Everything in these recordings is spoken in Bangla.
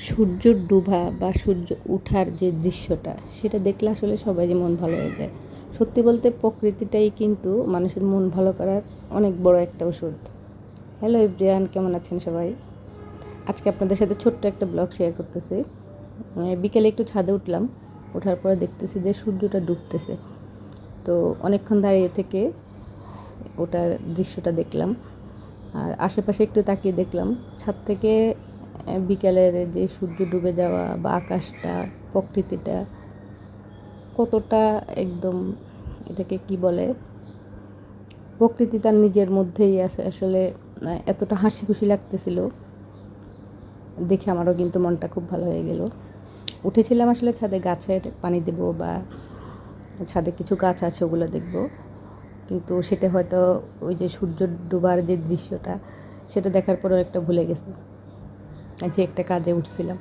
সূর্য ডোবা বা সূর্য ওঠার যে দৃশ্যটা সেটা দেখলে আসলে সবারই মন ভালো হয়ে যায়। সত্যি বলতে প্রকৃতিটাই কিন্তু মানুষের মন ভালো করার অনেক বড় একটা ওষুধ। হ্যালো এভরিওয়ান, কেমন আছেন সবাই? আজকে আপনাদের সাথে ছোট্ট একটা ব্লগ শেয়ার করতেছি। বিকেলে একটু ছাদে উঠলাম, ওঠার পরে দেখতেছি যে সূর্যটা ডুবতেছে। তো অনেকক্ষণ দাঁড়িয়ে থেকে ওটার দৃশ্যটা দেখলাম, আর আশেপাশে একটু তাকিয়ে দেখলাম ছাদ থেকে বিকেলের যে সূর্য ডুবে যাওয়া বা আকাশটা, প্রকৃতিটা কতটা একদম, এটাকে কি বলে, প্রকৃতি তার নিজের মধ্যেই আছে আসলে। এতটা হাসি খুশি লাগতেছিল দেখে, আমারও কিন্তু মনটা খুব ভালো হয়ে গেল। উঠেছিলাম আসলে ছাদে গাছের পানি দেব বা ছাদে কিছু গাছ আছে ওগুলো দেখব, কিন্তু সেটা হয়তো ওই যে সূর্য ডোবার যে দৃশ্যটা সেটা দেখার পরেও একটা ভুলে গেছি যে একটা কাজে উঠছিলাম।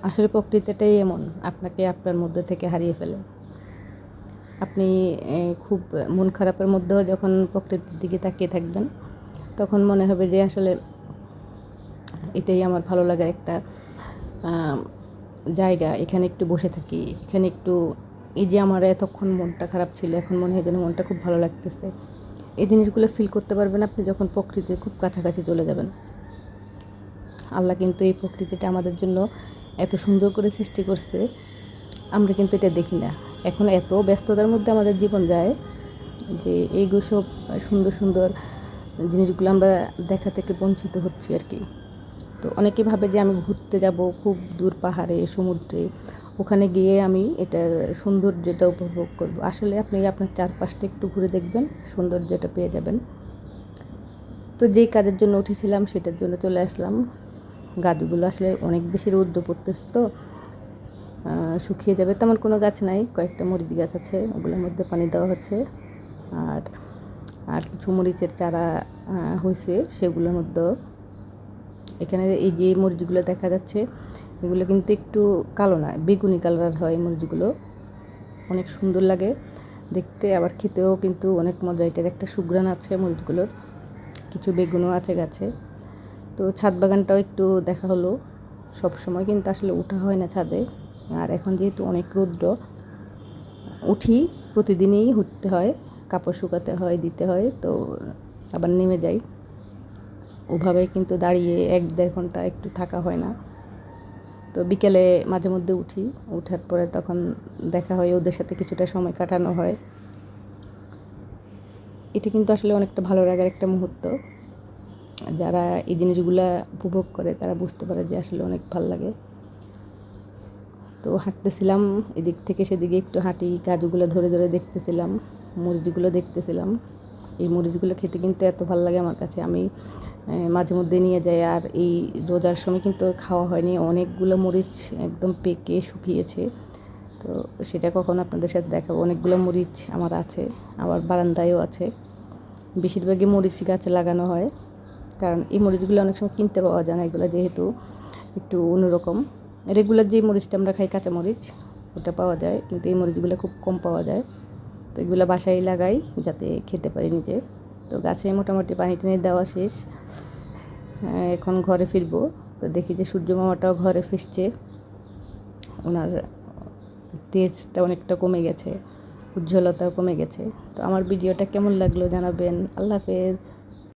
আসলে প্রকৃতিটাই এমন, আপনাকে আপনার মধ্যে থেকে হারিয়ে ফেলে। আপনি খুব মন খারাপের মধ্যেও যখন প্রকৃতির দিকে তাকিয়ে থাকবেন তখন মনে হবে যে আসলে এটাই আমার ভালো লাগার একটা জায়গা। এখানে একটু বসে থাকি, এখানে একটু, এই যে আমার এতক্ষণ মনটা খারাপ ছিল এখন মনে হয় যেন মনটা খুব ভালো লাগতেছে। এই জিনিসগুলো ফিল করতে পারবেন আপনি যখন প্রকৃতির খুব কাছাকাছি চলে যাবেন। আল্লাহ কিন্তু এই প্রকৃতিটা আমাদের জন্য এত সুন্দর করে সৃষ্টি করছে, আমরা কিন্তু এটা দেখি না। এখন এত ব্যস্ততার মধ্যে আমাদের জীবন যায় যে এইগুলো সব সুন্দর সুন্দর জিনিসগুলো আমরা দেখা থেকে বঞ্চিত হচ্ছি আর কি। তো অনেকে ভাবে যে আমি ঘুরতে যাব খুব দূর পাহাড়ে, সমুদ্রে, ওখানে গিয়ে আমি এটার সৌন্দর্যটা উপভোগ করব। আসলে আপনি আপনার চারপাশটা একটু ঘুরে দেখবেন, সৌন্দর্যটা পেয়ে যাবেন। তো যেই কাজের জন্য উঠেছিলাম সেটার জন্য চলে আসলাম। গাছগুলো আসলে অনেক বেশি রৌদ্র পড়তেছে, তো শুকিয়ে যাবে। তেমন কোনো গাছ নাই, কয়েকটা মরিচ গাছ আছে, ওগুলোর মধ্যে পানি দেওয়া হচ্ছে। আর আর কিছু মরিচের চারা হয়েছে, সেগুলোর মধ্যেও এখানে এই যে মরিচগুলো দেখা যাচ্ছে এগুলো কিন্তু একটু কালো না, বেগুনি কালার হয় মরিচগুলো। অনেক সুন্দর লাগে দেখতে, আবার খেতেও কিন্তু অনেক মজা। এটার একটা সুঘ্রাণ আছে মরিচগুলোর, কিছু বেগুনও আছে গাছে। তো ছাদ বাগানটাও একটু দেখা হলো। সব সময় কিন্তু আসলে ওঠা হয় না ছাদে, আর এখন যেহেতু অনেক রৌদ্র, উঠি প্রতিদিনই উঠতে হয়, কাপড় শুকাতে হয়, দিতে হয়, তো আবার নেমে যাই। ওভাবে কিন্তু দাঁড়িয়ে 1-1.5 ঘন্টা একটু থাকা হয় না। তো বিকেলে মাঝে মধ্যে উঠি, ওঠার পরে তখন দেখা হয়, ওদের সাথে কিছুটা সময় কাটানো হয়। এটা কিন্তু আসলে অনেকটা ভালো লাগার একটা মুহূর্ত। যারা এই জিনিসগুলা উপভোগ করে তারা বুঝতে পারে যে আসলে অনেক ভালো লাগে। তো হাঁটতেছিলাম এদিক থেকে সেদিকে, একটু হাঁটি, গাছগুলো ধরে ধরে দেখতেছিলাম, মরিচগুলো দেখতেছিলাম। এই মরিচগুলো খেতে কিন্তু এত ভালো লাগে আমার কাছে, আমি মাঝে মধ্যে নিয়ে যাই। আর এই রোজার সময় কিন্তু খাওয়া হয়নি, অনেকগুলো মরিচ একদম পেকে শুকিয়েছে। তো সেটা কখন আপনাদের সাথে দেখাবো। অনেকগুলো মরিচ আমার আছে, আবার বারান্দায়ও আছে। বেশিরভাগই মরিচ গাছে লাগানো হয়, কারণ এই মরিচগুলো অনেক সময় কিনতে পাওয়া যায় না। এগুলো যেহেতু একটু অন্যরকম, রেগুলার যে মরিচটা আমরা খাই কাঁচা মরিচ ওটা পাওয়া যায়, কিন্তু এই মরিচগুলো খুব কম পাওয়া যায়। তো এগুলো বাসায় লাগাই যাতে খেতে পারি নিজে। তো গাছে মোটামুটি পানি টানি দেওয়া শেষ, এখন ঘরে ফিরবো। তো দেখি যে সূর্য মামাটাও ঘরে ফিরছে, ওনার তেজটা অনেকটা কমে গেছে, উজ্জ্বলতাও কমে গেছে। তো আমার ভিডিওটা কেমন লাগলো জানাবেন। আল্লাহ হাফেজ।